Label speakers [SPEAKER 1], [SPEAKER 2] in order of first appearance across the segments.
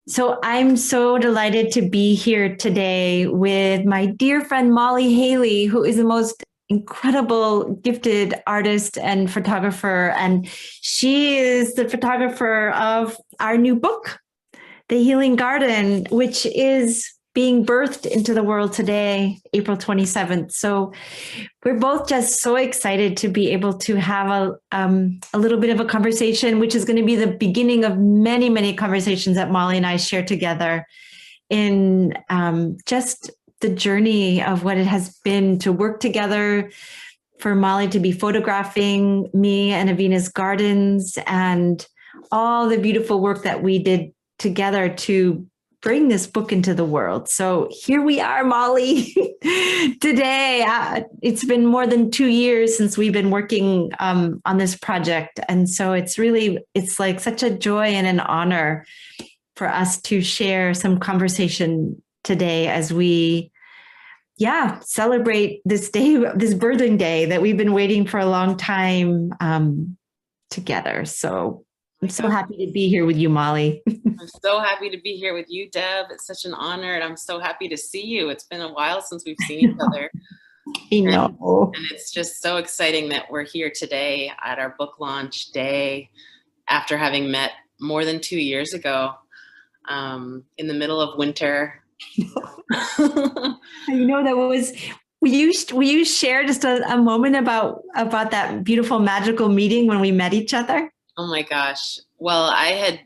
[SPEAKER 1] So I'm so delighted to be here today with my dear friend Molly Haley, who is the most incredible, gifted artist and photographer. And she is the photographer of our new book, The Healing Garden, which is being birthed into the world today, April 27th. So we're both just so excited to be able to have a little bit of a conversation, which is going to be the beginning of many, many conversations that Molly and I share together in just the journey of what it has been to work together, for Molly to be photographing me and Avena's gardens, and all the beautiful work that we did together to bring this book into the world. So here we are, Molly, today. It's been more than 2 years since we've been working on this project. And so it's like such a joy and an honor for us to share some conversation today as we celebrate this day, this birthing day that we've been waiting for a long time together. So I'm so happy to be here with you, Molly.
[SPEAKER 2] I'm so happy to be here with you, Deb. It's such an honor, and I'm so happy to see you. It's been a while since we've seen each other.
[SPEAKER 1] I know.
[SPEAKER 2] And it's just so exciting that we're here today at our book launch day after having met more than 2 years ago in the middle of winter.
[SPEAKER 1] That was, will you share just a moment about that beautiful magical meeting when we met each other?
[SPEAKER 2] Oh my gosh. Well, I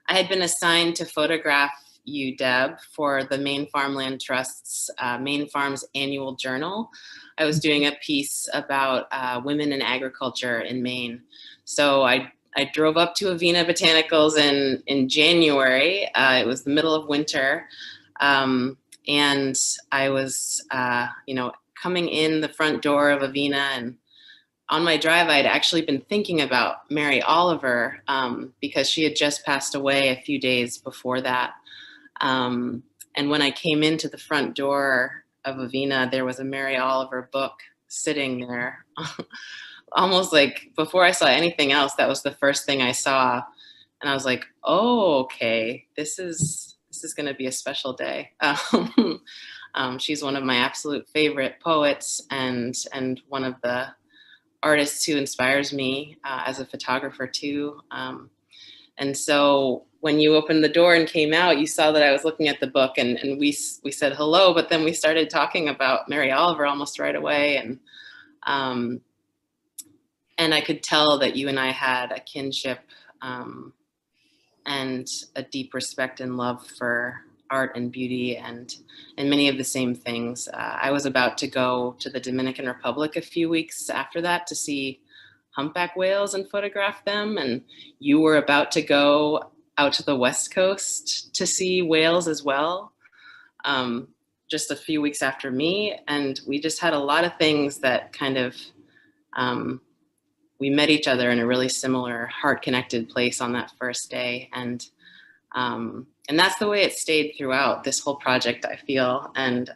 [SPEAKER 2] had been assigned to photograph you, Deb, for the Maine Farmland Trust's Maine Farms annual journal. I was doing a piece about women in agriculture in Maine. So I drove up to Avena Botanicals in January. It was the middle of winter. And I was, coming in the front door of Avena, and on my drive, I'd actually been thinking about Mary Oliver because she had just passed away a few days before that. And when I came into the front door of Avena, there was a Mary Oliver book sitting there. Almost like before I saw anything else, that was the first thing I saw. And I was like, oh, okay, this is going to be a special day. She's one of my absolute favorite poets and one of the artists who inspires me as a photographer too. And so when you opened the door and came out, you saw that I was looking at the book, and we said hello, but then we started talking about Mary Oliver almost right away. And I could tell that you and I had a kinship and a deep respect and love for art and beauty and many of the same things. I was about to go to the Dominican Republic a few weeks after that to see humpback whales and photograph them. And you were about to go out to the West Coast to see whales as well, just a few weeks after me. And we just had a lot of things that kind of, we met each other in a really similar heart-connected place on that first day. And that's the way it stayed throughout this whole project, I feel. And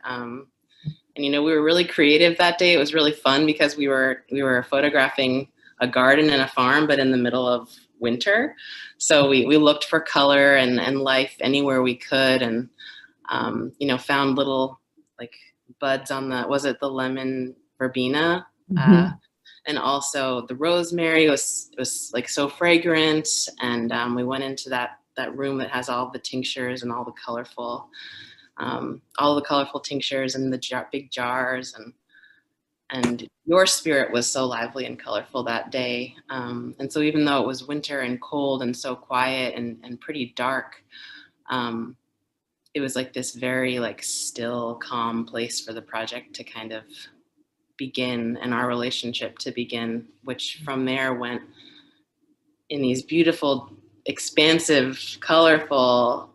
[SPEAKER 2] we were really creative that day. It was really fun because we were photographing a garden and a farm, but in the middle of winter. So we looked for color and life anywhere we could, and found little like buds on the lemon verbena.
[SPEAKER 1] Mm-hmm.
[SPEAKER 2] And also the rosemary was like so fragrant. And we went into that room that has all the tinctures and all the colorful tinctures in the big jars. And your spirit was so lively and colorful that day. And so even though it was winter and cold and so quiet and pretty dark, it was like this very like still, calm place for the project to kind of begin, and our relationship to begin, which from there went in these beautiful, expansive, colorful,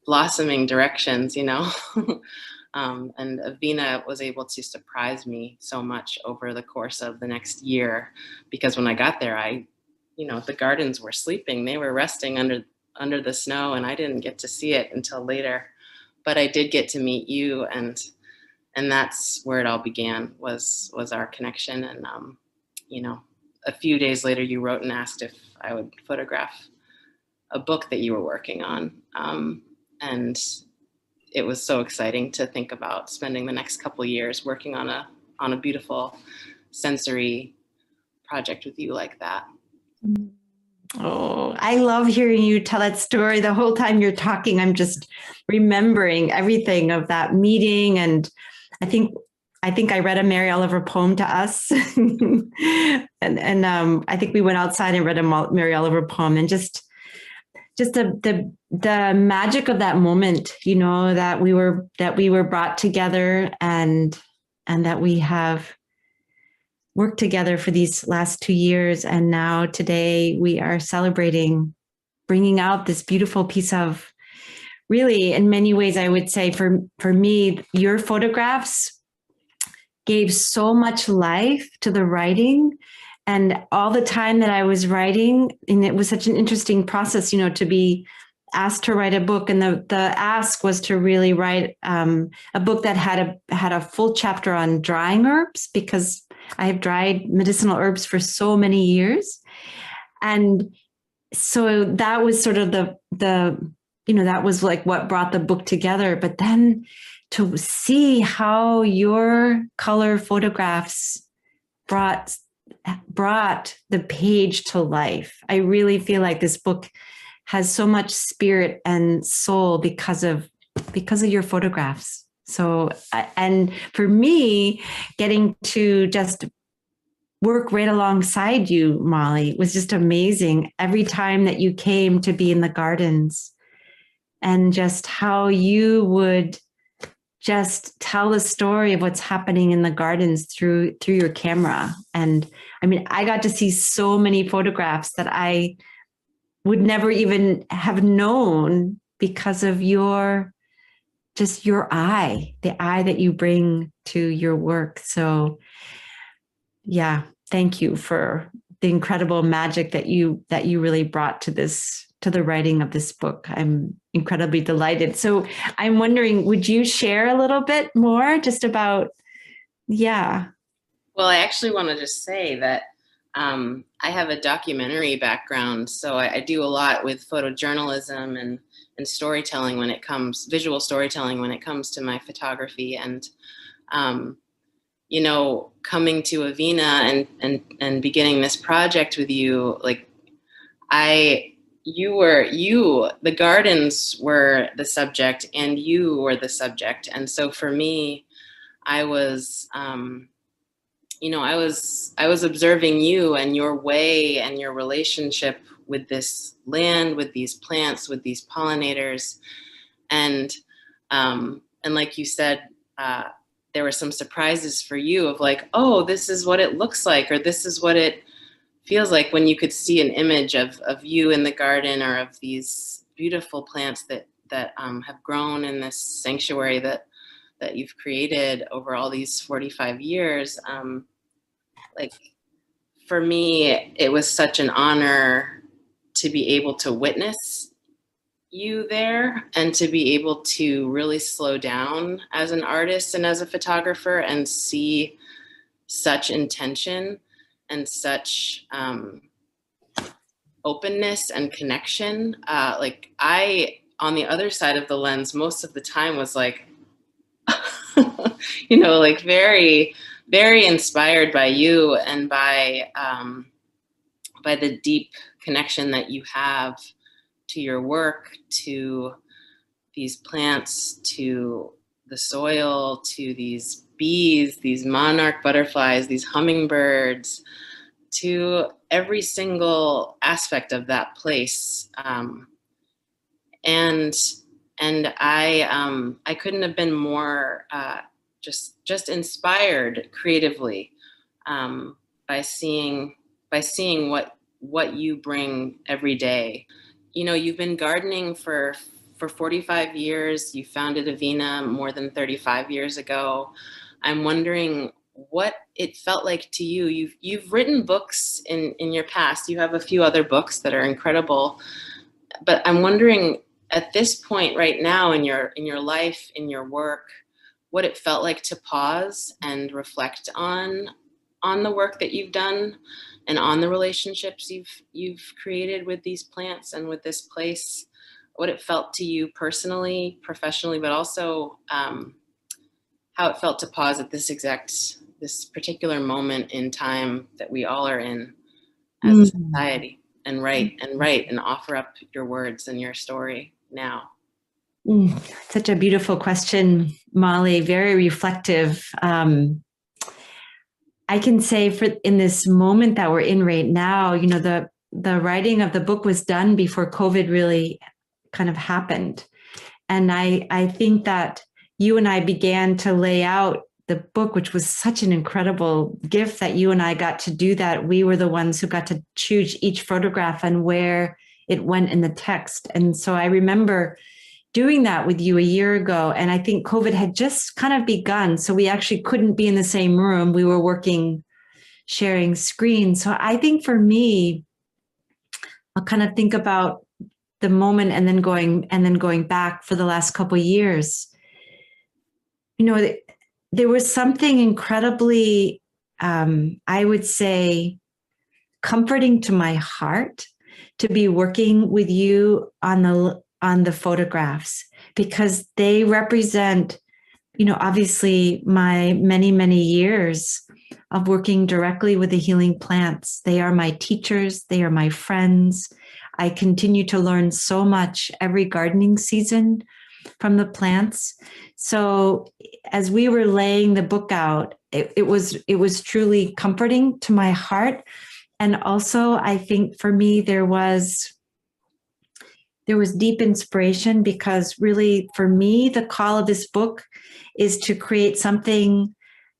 [SPEAKER 2] blossoming directions, And Avena was able to surprise me so much over the course of the next year, because when I got there, the gardens were sleeping. They were resting under the snow, and I didn't get to see it until later. But I did get to meet you, and that's where it all began, was our connection. And a few days later, you wrote and asked if I would photograph a book that you were working on. And it was so exciting to think about spending the next couple of years working on a beautiful sensory project with you like that.
[SPEAKER 1] Oh, I love hearing you tell that story. The whole time you're talking, I'm just remembering everything of that meeting. And I think I read a Mary Oliver poem to us. and I think we went outside and read a Mary Oliver poem, and just the magic of that moment, you know, that we were brought together, and that we have worked together for these last 2 years. And now today we are celebrating bringing out this beautiful piece of, really, in many ways, I would say for me, your photographs gave so much life to the writing. And all the time that I was writing, and it was such an interesting process, you know, to be asked to write a book. And the ask was to really write a book that had a full chapter on drying herbs, because I have dried medicinal herbs for so many years. And so that was sort of the you know, that was like what brought the book together. But then to see how your color photographs brought the page to life, I really feel like this book has so much spirit and soul because of your photographs. So, and for me, getting to just work right alongside you, Molly, was just amazing. Every time that you came to be in the gardens, and just how you would just tell the story of what's happening in the gardens through your camera. And I mean, I got to see so many photographs that I would never even have known because of your eye, the eye that you bring to your work. So yeah, thank you for the incredible magic that you really brought to the writing of this book. I'm incredibly delighted. So I'm wondering, would you share a little bit more just about, yeah.
[SPEAKER 2] Well, I actually want to just say that I have a documentary background, so I do a lot with photojournalism and storytelling when it comes, visual storytelling when it comes to my photography. And, you know, coming to Avena and beginning this project with you, like the gardens were the subject and you were the subject. And so for me, I was, you know, I was observing you and your way and your relationship with this land, with these plants, with these pollinators. And like you said, there were some surprises for you of like, oh, this is what it looks like, or this is what it feels like when you could see an image of you in the garden, or of these beautiful plants that have grown in this sanctuary that you've created over all these 45 years. Like, for me, it was such an honor to be able to witness you there, and to be able to really slow down as an artist and as a photographer and see such intention and such openness and connection. Like, I, on the other side of the lens, most of the time was like, you know, like very, very inspired by you and by the deep connection that you have to your work, to these plants, to the soil, to these bees, these monarch butterflies, these hummingbirds, to every single aspect of that place. And I couldn't have been more just inspired creatively by seeing what you bring every day. You know, you've been gardening for 45 years. You founded Avena more than 35 years ago. I'm wondering what it felt like to you. You've written books in your past. You have a few other books that are incredible. But I'm wondering, at this point right now in your life, in your work, what it felt like to pause and reflect on the work that you've done, and on the relationships you've created with these plants and with this place, what it felt to you personally, professionally, but also how it felt to pause at this particular moment in time that we all are in as a society, and write and offer up your words and your story now.
[SPEAKER 1] Such a beautiful question, Molly. Very reflective. I can say in this moment that we're in right now, the writing of the book was done before COVID really kind of happened. And I think that you and I began to lay out the book, which was such an incredible gift that you and I got to do that. We were the ones who got to choose each photograph and where it went in the text. And so I remember doing that with you a year ago. And I think COVID had just kind of begun. So we actually couldn't be in the same room. We were working, sharing screens. So I think for me, I'll kind of think about the moment and then going back for the last couple of years. There was something incredibly, I would say, comforting to my heart to be working with you on the photographs, because they represent, obviously my many, many years of working directly with the healing plants. They are my teachers. They are my friends. I continue to learn so much every gardening season from the plants. So as we were laying the book out, it was truly comforting to my heart. And also, I think for me, there was deep inspiration, because really for me, the call of this book is to create something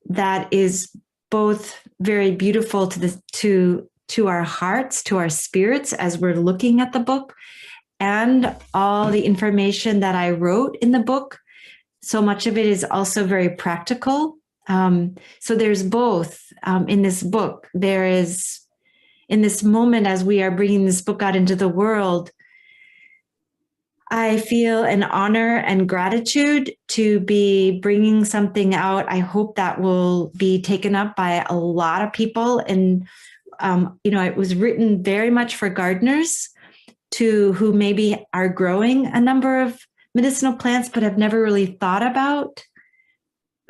[SPEAKER 1] that is both very beautiful to our hearts, to our spirits as we're looking at the book, and all the information that I wrote in the book. So much of it is also very practical. So there's both in this book. There is, in this moment, as we are bringing this book out into the world, I feel an honor and gratitude to be bringing something out. I hope that will be taken up by a lot of people. And, it was written very much for gardeners who maybe are growing a number of medicinal plants, but have never really thought about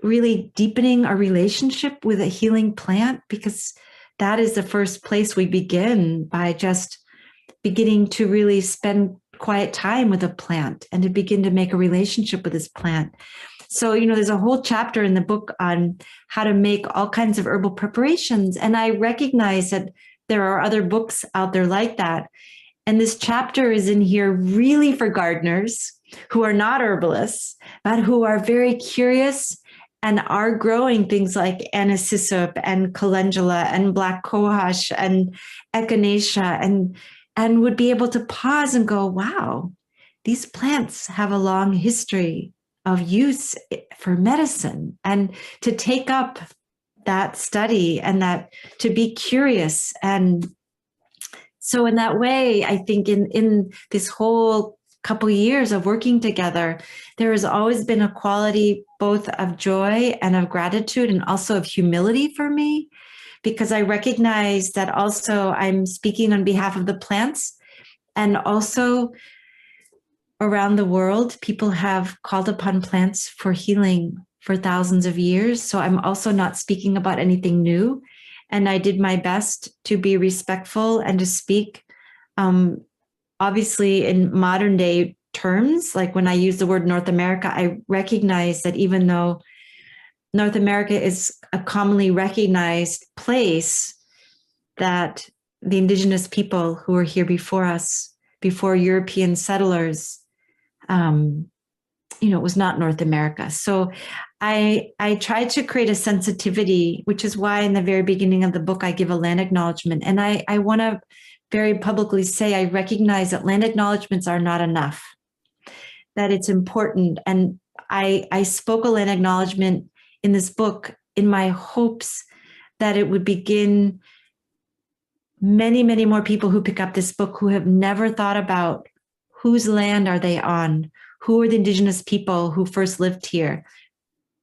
[SPEAKER 1] really deepening our relationship with a healing plant, because that is the first place we begin, by just beginning to really spend quiet time with a plant and to begin to make a relationship with this plant. So, there's a whole chapter in the book on how to make all kinds of herbal preparations. And I recognize that there are other books out there like that. And this chapter is in here really for gardeners who are not herbalists, but who are very curious and are growing things like aniseed and calendula and black cohosh and echinacea, and would be able to pause and go, wow, these plants have a long history of use for medicine, and to take up that study and that to be curious. And so in that way, I think in this whole couple of years of working together, there has always been a quality both of joy and of gratitude, and also of humility for me, because I recognize that also I'm speaking on behalf of the plants, and also around the world, people have called upon plants for healing for thousands of years. So I'm also not speaking about anything new. And I did my best to be respectful and to speak, obviously, in modern day terms. Like when I use the word North America, I recognize that even though North America is a commonly recognized place, that the indigenous people who were here before us, before European settlers, it was not North America. So I tried to create a sensitivity, which is why in the very beginning of the book, I give a land acknowledgement. And I want to very publicly say, I recognize that land acknowledgements are not enough, that it's important. And I spoke a land acknowledgement in this book in my hopes that it would begin many, many more people who pick up this book who have never thought about whose land are they on? Who are the indigenous people who first lived here?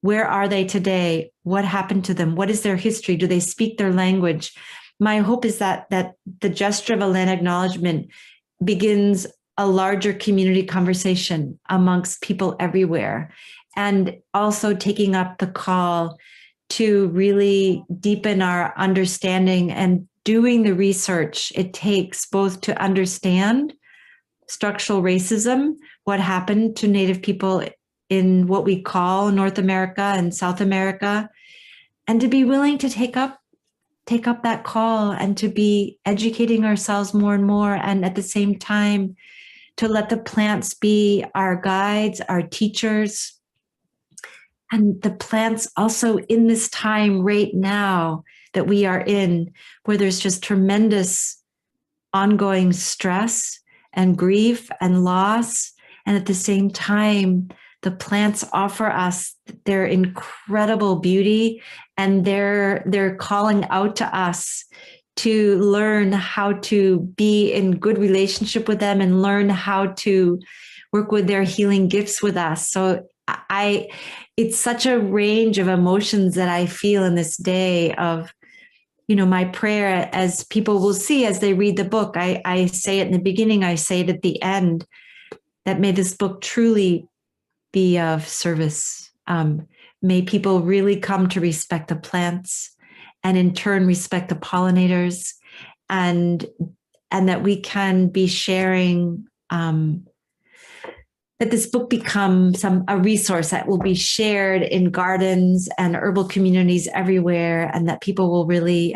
[SPEAKER 1] Where are they today? What happened to them? What is their history? Do they speak their language? my hope is that the gesture of a land acknowledgement begins a larger community conversation amongst people everywhere, and also taking up the call to really deepen our understanding and doing the research it takes both to understand structural racism, what happened to Native people in what we call North America and South America, and to be willing to take up that call and to be educating ourselves more and more, and at the same time to let the plants be our guides, our teachers, and the plants also in this time right now that we are in, where there's just tremendous ongoing stress and grief and loss. And at the same time, the plants offer us their incredible beauty, and they're calling out to us to learn how to be in good relationship with them and learn how to work with their healing gifts with us. So it's such a range of emotions that I feel in this day of, my prayer, as people will see as they read the book. I say it in the beginning, I say it at the end, that may this book truly be of service. May people really come to respect the plants, and in turn respect the pollinators, and that we can be sharing, that this book becomes a resource that will be shared in gardens and herbal communities everywhere, and that people will really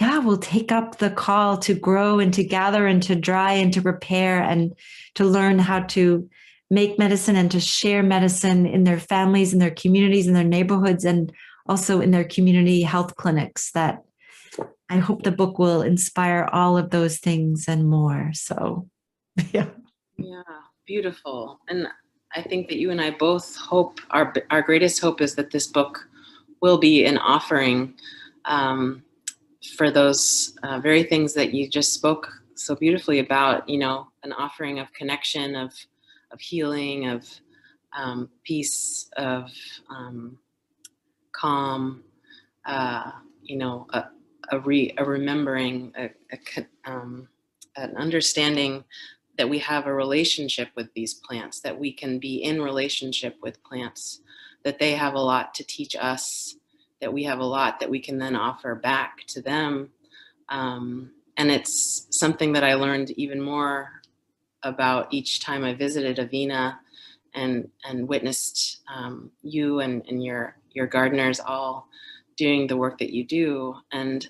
[SPEAKER 1] will take up the call to grow and to gather and to dry and to prepare and to learn how to make medicine and to share medicine in their families, in their communities, in their neighborhoods, and also in their community health clinics. That I hope the book will inspire all of those things and more. So, yeah.
[SPEAKER 2] Yeah, beautiful. And I think that you and I both hope, our greatest hope is that this book will be an offering for those very things that you just spoke so beautifully about, an offering of connection, of healing, of peace, of calm, a remembering, an understanding that we have a relationship with these plants, that we can be in relationship with plants, that they have a lot to teach us, that we have a lot that we can then offer back to them. And it's something that I learned even more about each time I visited Avena and witnessed you and your gardeners all doing the work that you do. And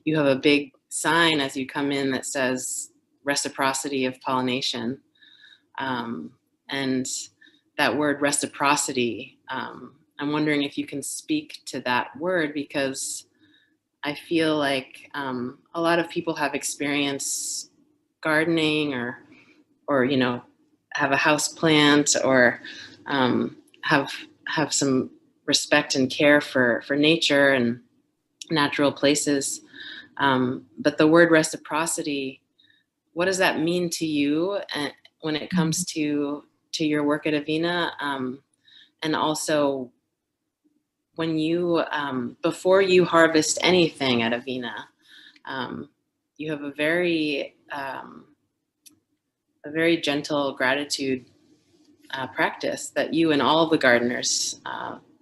[SPEAKER 2] you have a big sign as you come in that says reciprocity of pollination. And that word reciprocity, I'm wondering if you can speak to that word, because I feel like a lot of people have experience gardening or have a house plant, or have some respect and care for nature and natural places. But the word reciprocity, what does that mean to you when it comes to your work at Avena? And also, when you, before you harvest anything at Avena, you have a very gentle gratitude practice that you and all of the gardeners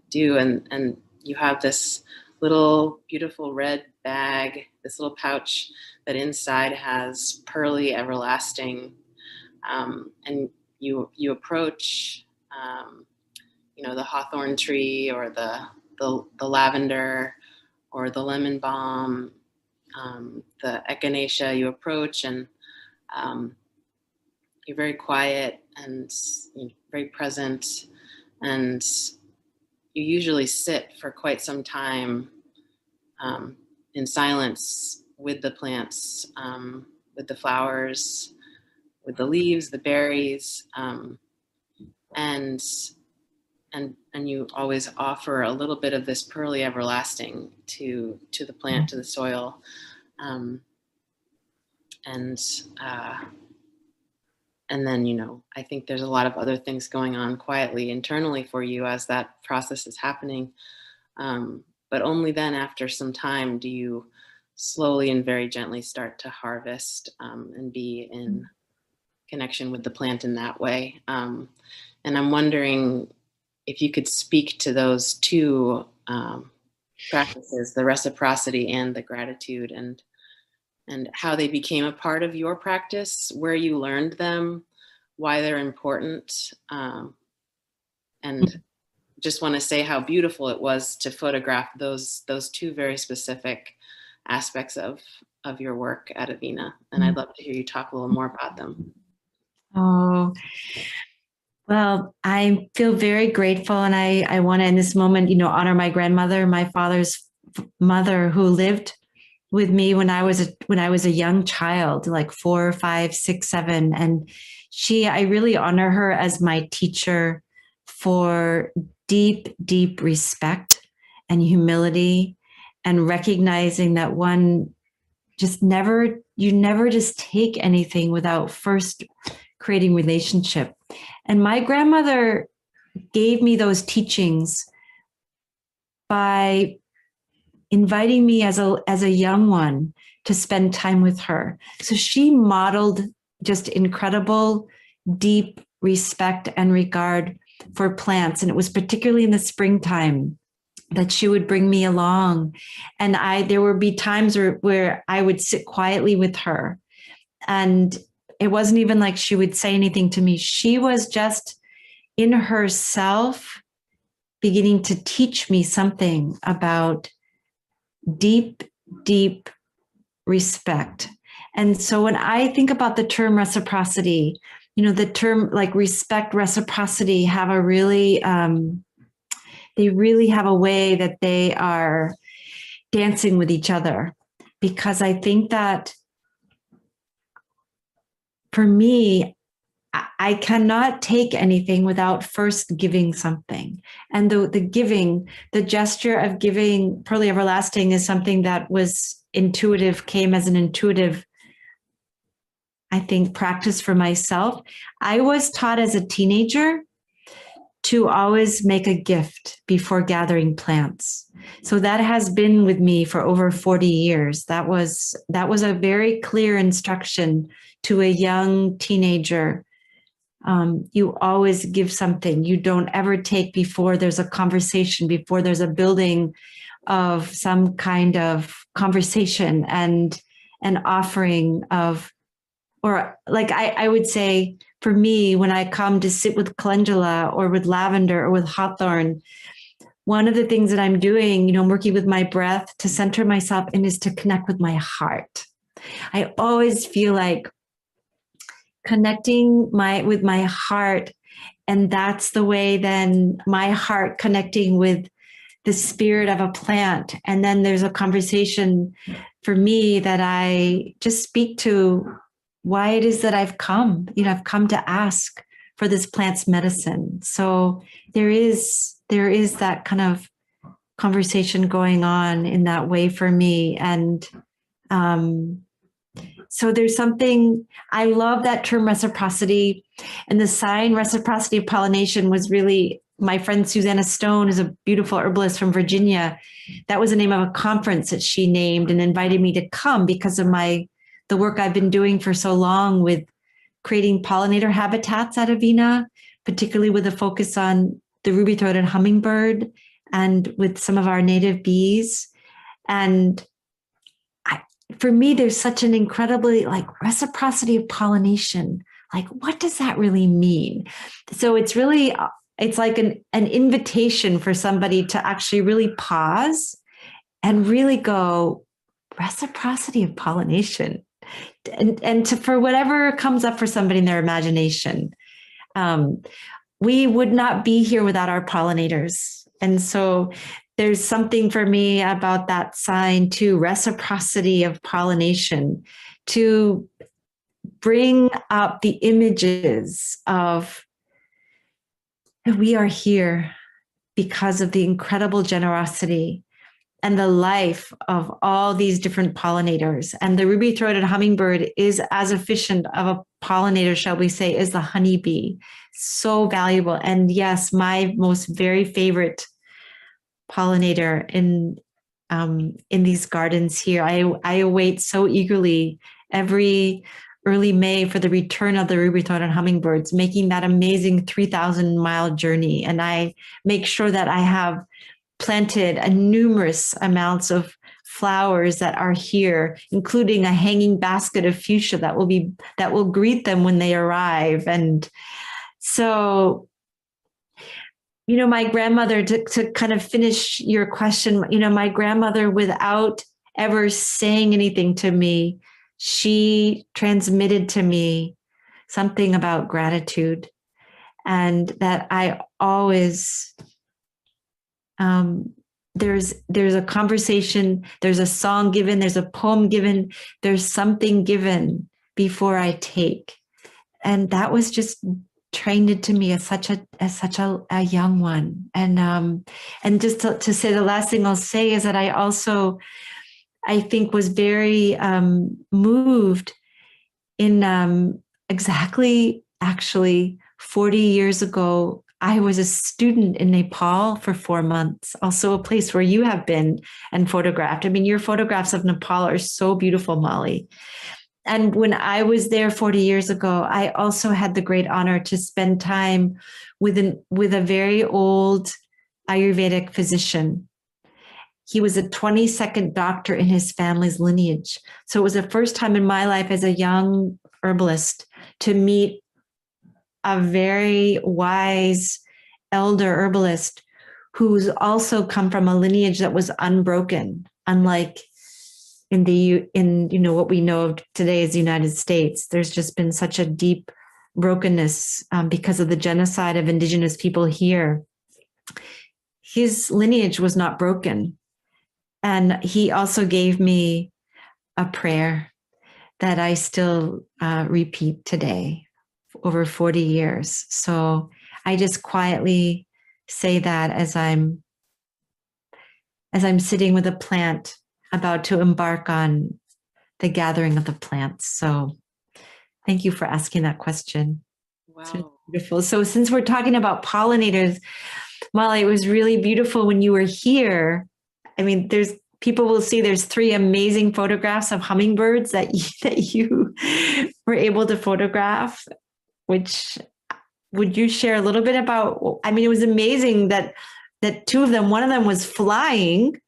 [SPEAKER 2] do. And you have this little beautiful red bag, this little pouch that inside has pearly everlasting. And you approach, the hawthorn tree, or the lavender, or the lemon balm, the echinacea. You approach, and you're very quiet and very present, and you usually sit for quite some time in silence with the plants, with the flowers, with the leaves, the berries, and you always offer a little bit of this pearly everlasting to the plant, to the soil, and then, I think there's a lot of other things going on quietly internally for you as that process is happening. But only then, after some time, do you slowly and very gently start to harvest and be in connection with the plant in that way. And I'm wondering if you could speak to those two practices, the reciprocity and the gratitude, and how they became a part of your practice, where you learned them, why they're important, and just want to say how beautiful it was to photograph those two very specific aspects of your work at Avena. And I'd love to hear you talk a little more about them.
[SPEAKER 1] Oh, well, I feel very grateful. And I want to, in this moment, honor my grandmother, my father's mother, who lived with me when I was a young child, like 4, 5, 6, 7. And I really honor her as my teacher for deep, deep respect and humility, and recognizing that you never just take anything without first creating relationship. And my grandmother gave me those teachings by inviting me as a young one to spend time with her. So she modeled just incredible, deep respect and regard for plants. And it was particularly in the springtime that she would bring me along. And there would be times where I would sit quietly with her. And it wasn't even like she would say anything to me. She was just in herself beginning to teach me something about deep, deep respect. And so when I think about the term reciprocity, the term like respect, reciprocity have a really, they really have a way that they are dancing with each other. Because I think that for me, I cannot take anything without first giving something. And the giving, the gesture of giving Pearly Everlasting is something that was intuitive, came as an intuitive, I think, practice for myself. I was taught as a teenager to always make a gift before gathering plants. So that has been with me for over 40 years. That was a very clear instruction to a young teenager. You always give something. You don't ever take before there's a conversation, before there's a building of some kind of conversation and an offering of, or like I would say, for me, when I come to sit with calendula or with lavender or with hawthorn, one of the things that I'm doing, I'm working with my breath to center myself in, is to connect with my heart. I always feel like connecting with my heart, and that's the way then my heart connecting with the spirit of a plant. And then there's a conversation for me that I just speak to why it is that I've come. I've come to ask for this plant's medicine. So there is that kind of conversation going on in that way for me. And so there's something, I love that term reciprocity, and the sign reciprocity of pollination was really, my friend Susanna Stone is a beautiful herbalist from Virginia. That was the name of a conference that she named and invited me to come because of the work I've been doing for so long with creating pollinator habitats at Avena, particularly with a focus on the ruby-throated hummingbird and with some of our native bees. And for me, there's such an incredibly reciprocity of pollination. Like, what does that really mean? So it's like an invitation for somebody to actually really pause and really go, reciprocity of pollination. And for whatever comes up for somebody in their imagination. We would not be here without our pollinators. And so there's something for me about that sign too, reciprocity of pollination, to bring up the images of we are here because of the incredible generosity and the life of all these different pollinators. And the ruby-throated hummingbird is as efficient of a pollinator, shall we say, as the honeybee. So valuable. And yes, my most very favorite pollinator in in these gardens here. I await so eagerly every early May for the return of the ruby-throated hummingbirds, making that amazing 3,000-mile journey. And I make sure that I have planted a numerous amounts of flowers that are here, including a hanging basket of fuchsia that will greet them when they arrive. And so, my grandmother, to kind of finish your question, my grandmother, without ever saying anything to me, she transmitted to me something about gratitude, and that I always, there's a conversation, there's a song given, there's a poem given, there's something given before I take. And that was just trained into me as such a young one. And just to say, the last thing I'll say is that I think was very moved in exactly, actually 40 years ago. I was a student in Nepal for 4 months, also a place where you have been and photographed. I mean, your photographs of Nepal are so beautiful, Molly. And when I was there 40 years ago, I also had the great honor to spend time with a very old Ayurvedic physician. He was a 22nd doctor in his family's lineage. So it was the first time in my life as a young herbalist to meet a very wise elder herbalist who's also come from a lineage that was unbroken, unlike in what we know of today as the United States. There's just been such a deep brokenness because of the genocide of indigenous people here. His lineage was not broken. And he also gave me a prayer that I still repeat today, over 40 years. So I just quietly say that as I'm sitting with a plant about to embark on the gathering of the plants. So thank you for asking that question.
[SPEAKER 2] Wow.
[SPEAKER 1] It's beautiful. So since we're talking about pollinators, Molly, it was really beautiful when you were here. I mean, people will see there's 3 amazing photographs of hummingbirds that you were able to photograph, which, would you share a little bit about? I mean, it was amazing that 2 of them, one of them was flying,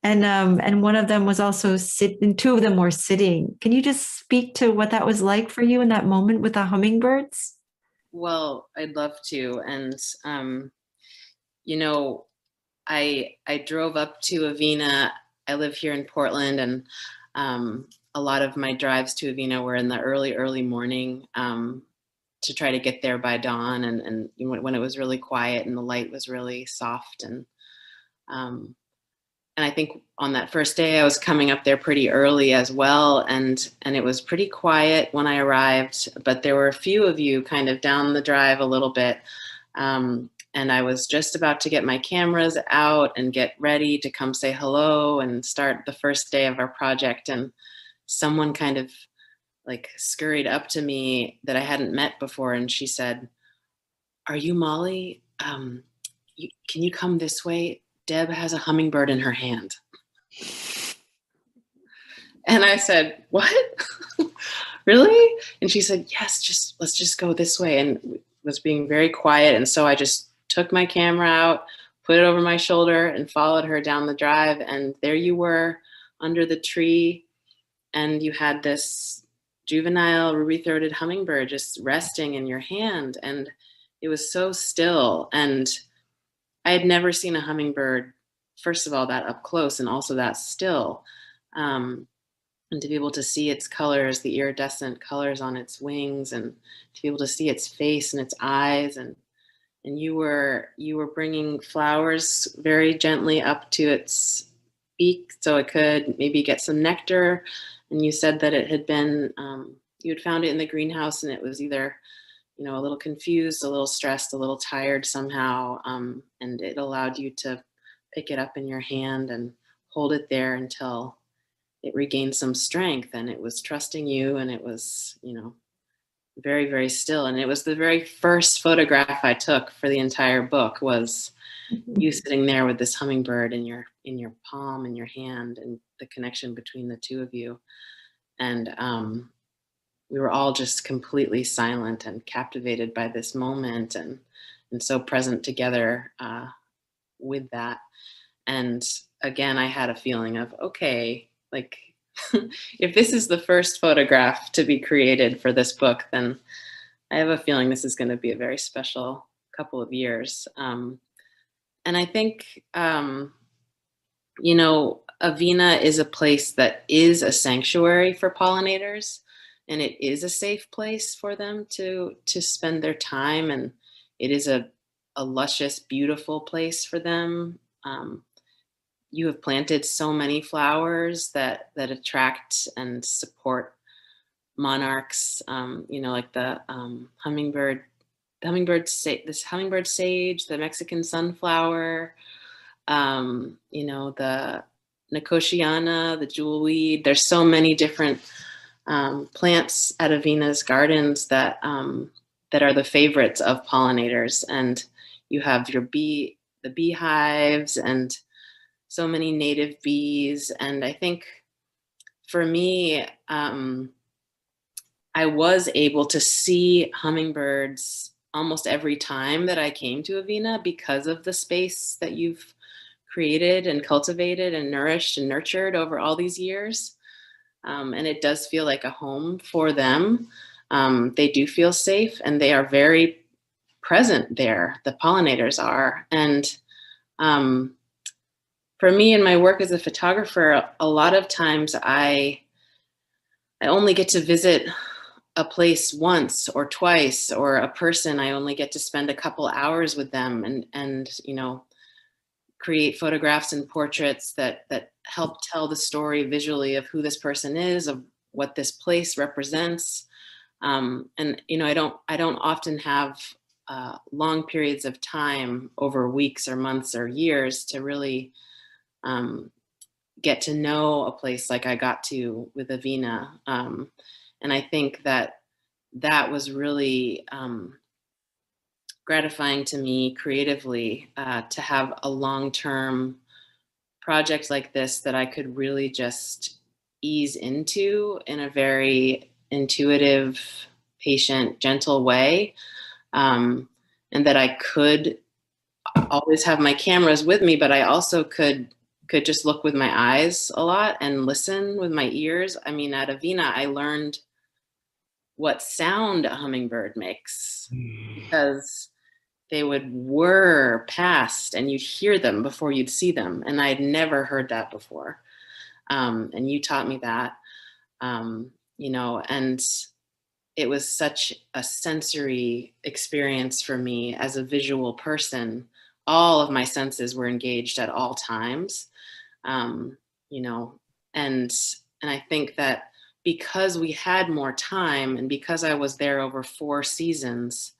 [SPEAKER 1] and one of them was also sitting. 2 of them were sitting. Can you just speak to what that was like for you in that moment with the hummingbirds?
[SPEAKER 2] Well, I'd love to. And, I drove up to Avena. I live here in Portland, and a lot of my drives to Avena were in the early morning to try to get there by dawn, and when it was really quiet and the light was really soft. And I think on that first day I was coming up there pretty early as well, and it was pretty quiet when I arrived, but there were a few of you kind of down the drive a little bit. And I was just about to get my cameras out and get ready to come say hello and start the first day of our project. And someone kind of like scurried up to me that I hadn't met before. And she said, "Are you Molly? Can you come this way? Deb has a hummingbird in her hand." And I said, "What? Really?" And she said, "Yes, let's just go this way." And was being very quiet. And so I just took my camera out, put it over my shoulder, and followed her down the drive. And there you were under the tree, and you had this juvenile ruby-throated hummingbird just resting in your hand. And it was so still. And I had never seen a hummingbird, first of all, that up close, and also that still. And to be able to see its colors, the iridescent colors on its wings, and to be able to see its face and its eyes. And you were bringing flowers very gently up to its beak so it could maybe get some nectar. And you said that it had been, you had found it in the greenhouse, and it was either, a little confused, a little stressed, a little tired somehow. And it allowed you to pick it up in your hand and hold it there until it regained some strength, and it was trusting you, and it was, very, very still. And it was the very first photograph I took for the entire book was you sitting there with this hummingbird in your palm, in your hand, and the connection between the two of you. And we were all just completely silent and captivated by this moment, and so present together with that. And again, I had a feeling of, okay, like if this is the first photograph to be created for this book, then I have a feeling this is going to be a very special couple of years. And I think, Avena is a place that is a sanctuary for pollinators, and it is a safe place for them to spend their time. And it is a luscious, beautiful place for them. You have planted so many flowers that attract and support monarchs, like the this hummingbird sage, the Mexican sunflower, the nicotiana, the jewelweed. There's so many different plants at Avena's gardens that are the favorites of pollinators. And you have the beehives and so many native bees. And I think for me, I was able to see hummingbirds almost every time that I came to Avena because of the space that you've created and cultivated and nourished and nurtured over all these years. And it does feel like a home for them. They do feel safe, and they are very present there. The pollinators are. And for me in my work as a photographer, a lot of times I only get to visit a place once or twice, or a person, I only get to spend a couple hours with them and create photographs and portraits that help tell the story visually of who this person is, of what this place represents. And I don't often have long periods of time over weeks or months or years to really get to know a place like I got to with Avena. And I think that was really gratifying to me creatively, to have a long-term project like this that I could really just ease into in a very intuitive, patient, gentle way. And that I could always have my cameras with me, but I also could just look with my eyes a lot and listen with my ears. I mean, at Avena, I learned what sound a hummingbird makes, because they would whir past and you'd hear them before you'd see them. And I'd never heard that before. And you taught me that, and it was such a sensory experience for me as a visual person. All of my senses were engaged at all times, and I think that because we had more time, and because I was there over 4 seasons,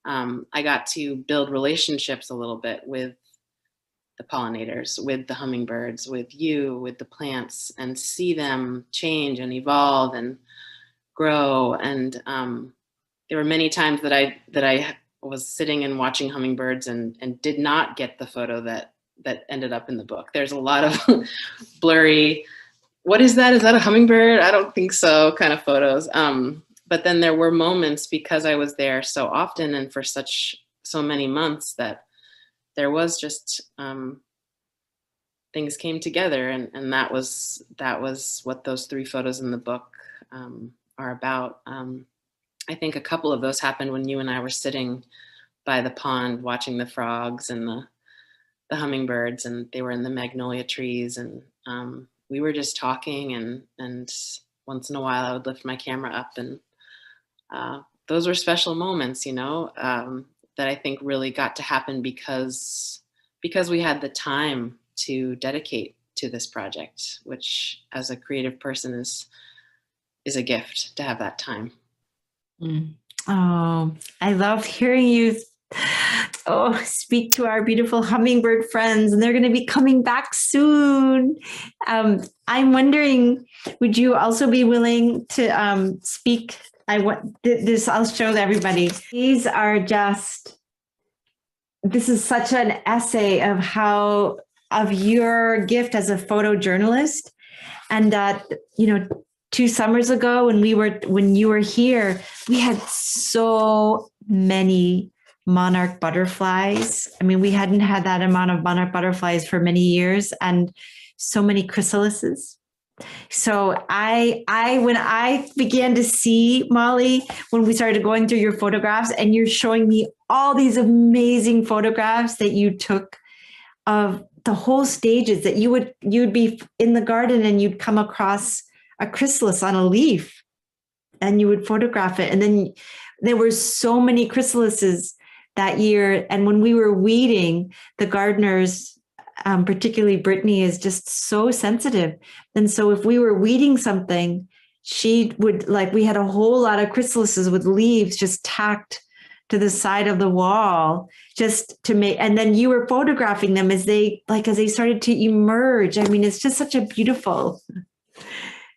[SPEAKER 2] I got to build relationships a little bit with the pollinators, with the hummingbirds, with you, with the plants, and see them change and evolve and grow. And there were many times that I was sitting and watching hummingbirds and did not get the photo that ended up in the book. There's a lot of blurry, what is that? Is that a hummingbird? I don't think so kind of photos. But then there were moments, because I was there so often and for so many months, that there was just things came together, and that was what those 3 photos in the book are about. I think a couple of those happened when you and I were sitting by the pond watching the frogs and the hummingbirds, and they were in the magnolia trees, and we were just talking, and once in a while I would lift my camera up, and those were special moments, that I think really got to happen because we had the time to dedicate to this project, which as a creative person is a gift to have that time.
[SPEAKER 1] Oh, I love hearing you speak to our beautiful hummingbird friends, and they're going to be coming back soon. I'm wondering, would you also be willing to speak? I want this. I'll show everybody. These are just this is such an essay of how, of your gift as a photojournalist. And that, 2 summers ago when you were here, we had so many monarch butterflies. I mean, we hadn't had that amount of monarch butterflies for many years, and so many chrysalises. So when I began to see, Molly, when we started going through your photographs, and you're showing me all these amazing photographs that you took of the whole stages, that you'd be in the garden and you'd come across a chrysalis on a leaf and you would photograph it. And then there were so many chrysalises that year. And when we were weeding, the gardeners, particularly Brittany, is just so sensitive. And so if we were weeding something, she would, like, we had a whole lot of chrysalises with leaves just tacked to the side of the wall, just to make, and then you were photographing them as they started to emerge. I mean, it's just such a beautiful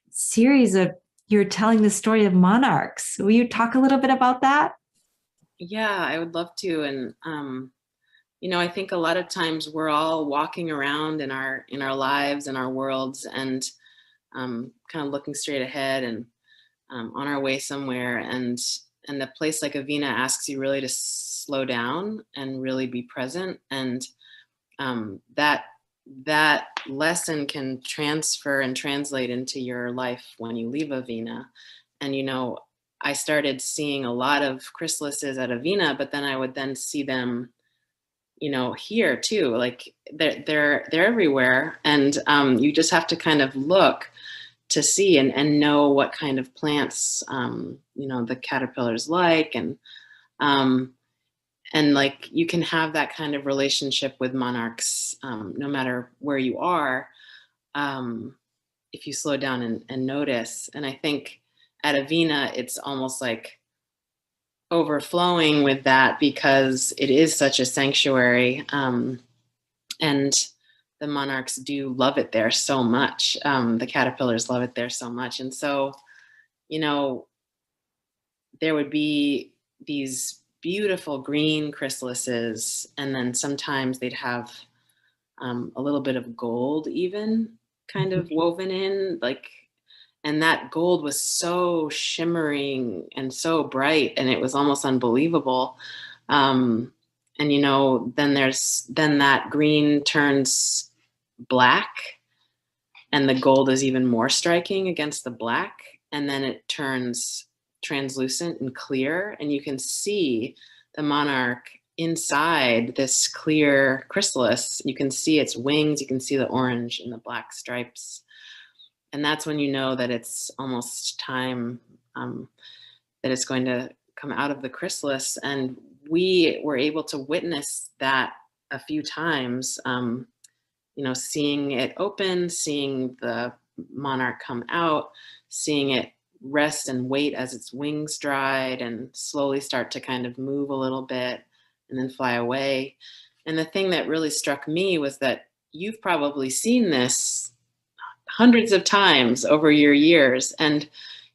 [SPEAKER 1] series of, you're telling the story of monarchs. Will you talk a little bit about that?
[SPEAKER 2] Yeah, I would love to. And I think a lot of times we're all walking around in our lives and our worlds, and kind of looking straight ahead and on our way somewhere. And a place like Avena asks you really to slow down and really be present. And that lesson can transfer and translate into your life when you leave Avena. And I started seeing a lot of chrysalises at Avena, but then I would then see them here too. Like they're everywhere, and you just have to kind of look to see and know what kind of plants the caterpillars like, and like you can have that kind of relationship with monarchs no matter where you are, if you slow down and notice. And I think at Avena it's almost like overflowing with that, because it is such a sanctuary, and the monarchs do love it there so much. The caterpillars love it there so much. And so, there would be these beautiful green chrysalises, and then sometimes they'd have a little bit of gold even kind of woven in, like, and that gold was so shimmering and so bright, and it was almost unbelievable. And then that green turns black, and the gold is even more striking against the black, and then it turns translucent and clear, and you can see the monarch inside this clear chrysalis. You can see its wings, you can see the orange and the black stripes. And that's when you know that it's almost time, that it's going to come out of the chrysalis. And we were able to witness that a few times, seeing it open, seeing the monarch come out, seeing it rest and wait as its wings dried and slowly start to kind of move a little bit and then fly away. And the thing that really struck me was that you've probably seen this hundreds of times over your years, and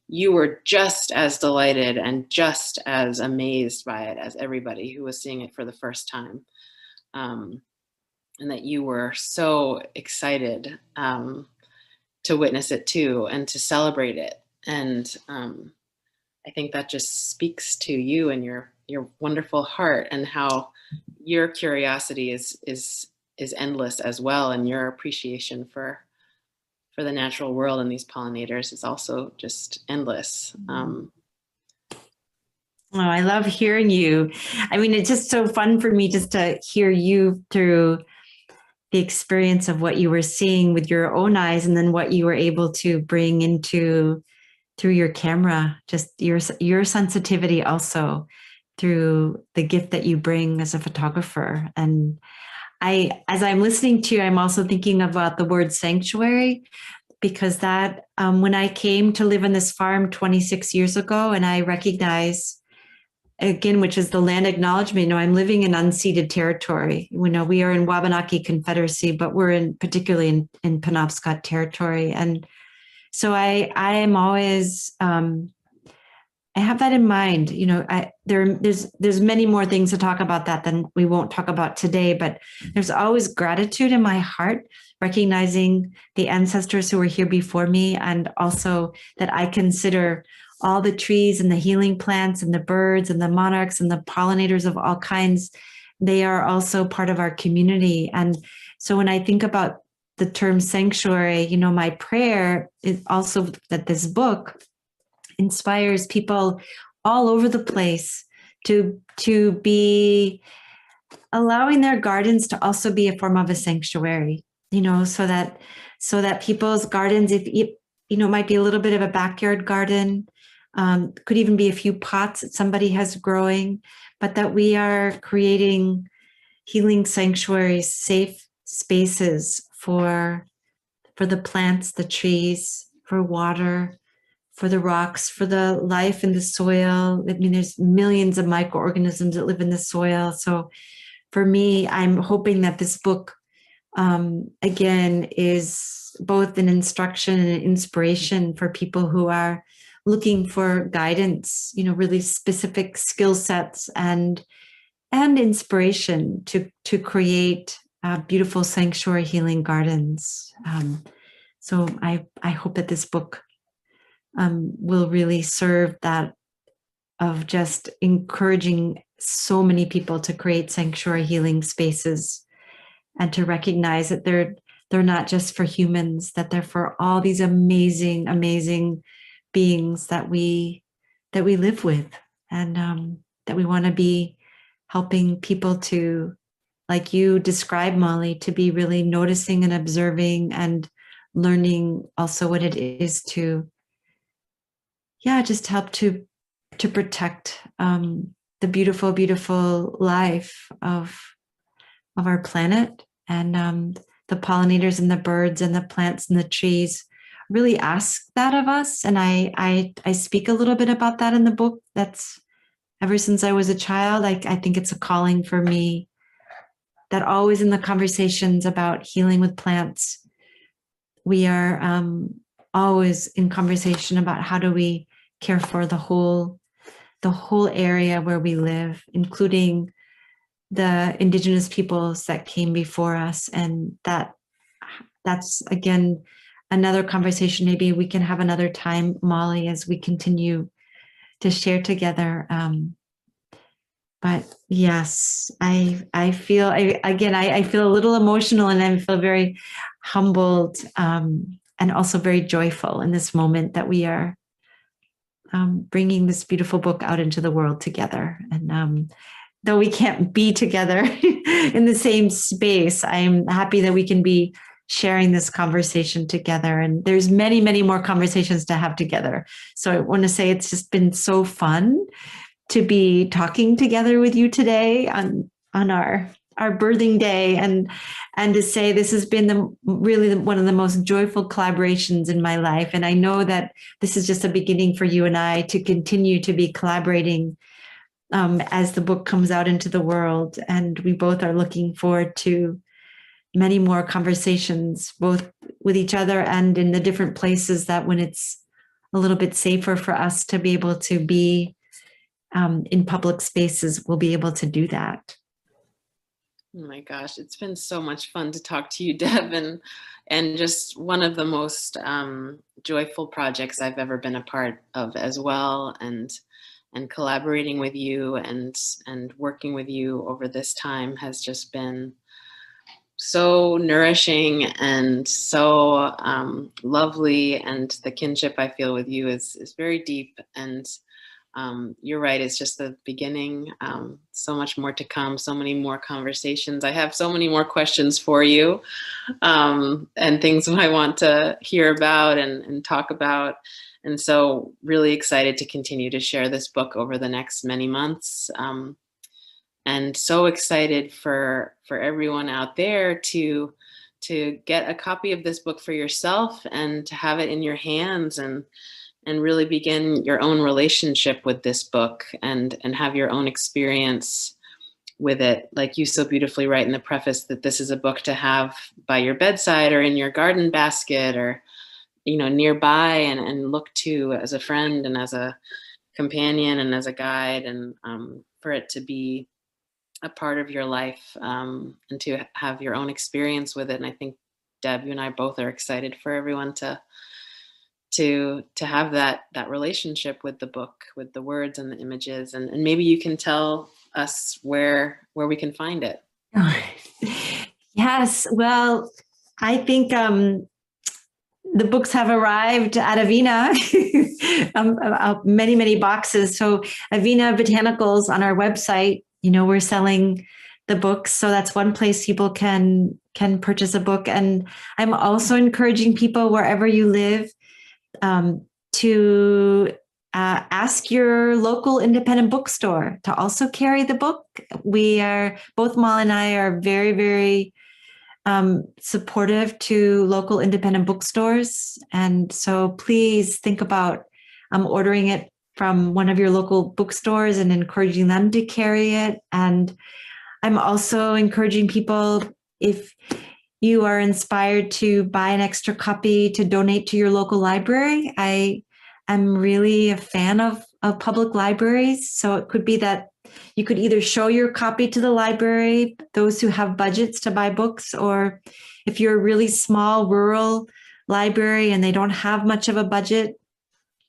[SPEAKER 2] you were just as delighted and just as amazed by it as everybody who was seeing it for the first time. And that you were so excited to witness it too, and to celebrate it. And I think that just speaks to you and your wonderful heart, and how your curiosity is endless as well, and your appreciation for the natural world and these pollinators is also just endless.
[SPEAKER 1] Oh, I love hearing you. I mean, it's just so fun for me just to hear you through the experience of what you were seeing with your own eyes, and then what you were able to bring into through your camera, just your sensitivity also through the gift that you bring as a photographer. And as I'm listening to you, I'm also thinking about the word sanctuary, because that when I came to live on this farm 26 years ago, and I recognize, again, which is the land acknowledgement, I'm living in unceded territory. We are in Wabanaki Confederacy, but we're particularly in Penobscot territory. And so I am always, I have that in mind. You know, there's many more things to talk about that than we won't talk about today, but there's always gratitude in my heart, recognizing the ancestors who were here before me, and also that I consider all the trees and the healing plants and the birds and the monarchs and the pollinators of all kinds. They are also part of our community. And so when I think about the term sanctuary, you know, my prayer is also that this book inspires people all over the place to be allowing their gardens to also be a form of a sanctuary, you know, so that people's gardens, if you know, it might be a little bit of a backyard garden, could even be a few pots that somebody has growing, but that we are creating healing sanctuaries, safe spaces for the plants, the trees, for water, for the rocks, for the life in the soil. I mean, there's millions of microorganisms that live in the soil. So for me, I'm hoping that this book, again, is both an instruction and an inspiration for people who are looking for guidance, you know, really specific skill sets and inspiration to create beautiful sanctuary healing gardens. So I hope that this book will really serve that, of just encouraging so many people to create sanctuary healing spaces, and to recognize that they're not just for humans, that they're for all these amazing, amazing beings that we live with, and that we want to be helping people to, like you described, Molly, to be really noticing and observing and learning also what it is to, just help to protect the beautiful, beautiful life of our planet, and the pollinators and the birds and the plants and the trees really ask that of us. And I speak a little bit about that in the book. That's ever since I was a child. I think it's a calling for me, that always in the conversations about healing with plants, we are always in conversation about how do we care for the whole area where we live, including the indigenous peoples that came before us. And that's again another conversation maybe we can have another time, Molly, as we continue to share together. But yes, I feel I feel a little emotional, and I feel very humbled, and also very joyful in this moment that we are bringing this beautiful book out into the world together. And though we can't be together in the same space, I'm happy that we can be sharing this conversation together. And there's many, many more conversations to have together. So I want to say it's just been so fun to be talking together with you today on our birthing day, and to say this has been really one of the most joyful collaborations in my life. And I know that this is just a beginning for you and I to continue to be collaborating as the book comes out into the world. And we both are looking forward to many more conversations, both with each other and in the different places that when it's a little bit safer for us to be able to be in public spaces, we'll be able to do that.
[SPEAKER 2] Oh my gosh, it's been so much fun to talk to you, Deb, and just one of the most joyful projects I've ever been a part of as well, and collaborating with you and working with you over this time has just been so nourishing and so lovely, and the kinship I feel with you is very deep. And you're right, it's just the beginning. So much more to come, so many more conversations. I have so many more questions for you, and things I want to hear about and talk about. And so really excited to continue to share this book over the next many months. And so excited for everyone out there to get a copy of this book for yourself and to have it in your hands and really begin your own relationship with this book and have your own experience with it. Like you so beautifully write in the preface, that this is a book to have by your bedside or in your garden basket or, nearby and look to as a friend and as a companion and as a guide, and for it to be a part of your life, and to have your own experience with it. And I think, Deb, you and I both are excited for everyone to have that relationship with the book, with the words and the images, and maybe you can tell us where we can find it.
[SPEAKER 1] Yes, well, I think the books have arrived at Avena, many boxes. So Avena Botanicals on our website, we're selling the books, so that's one place people can purchase a book. And I'm also encouraging people wherever you live to ask your local independent bookstore to also carry the book. Both Molly and I are very, very supportive to local independent bookstores. And so please think about ordering it from one of your local bookstores and encouraging them to carry it. And I'm also encouraging people, if you are inspired to buy an extra copy to donate to your local library. I am really a fan of public libraries. So it could be that you could either show your copy to the library, those who have budgets to buy books, or if you're a really small rural library and they don't have much of a budget,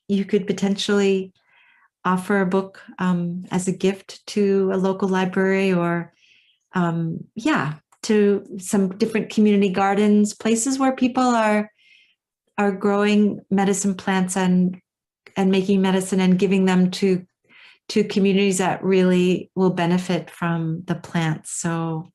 [SPEAKER 1] you could potentially offer a book as a gift to a local library, or to some different community gardens, places where people are growing medicine plants and making medicine and giving them to communities that really will benefit from the plants. So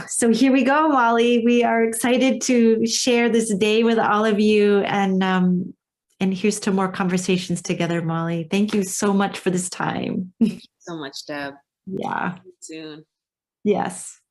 [SPEAKER 1] so here we go, Molly. We are excited to share this day with all of you, and here's to more conversations together, Molly. Thank you so much for this time.
[SPEAKER 2] Thank you so much, Deb.
[SPEAKER 1] Yeah.
[SPEAKER 2] See you soon.
[SPEAKER 1] Yes.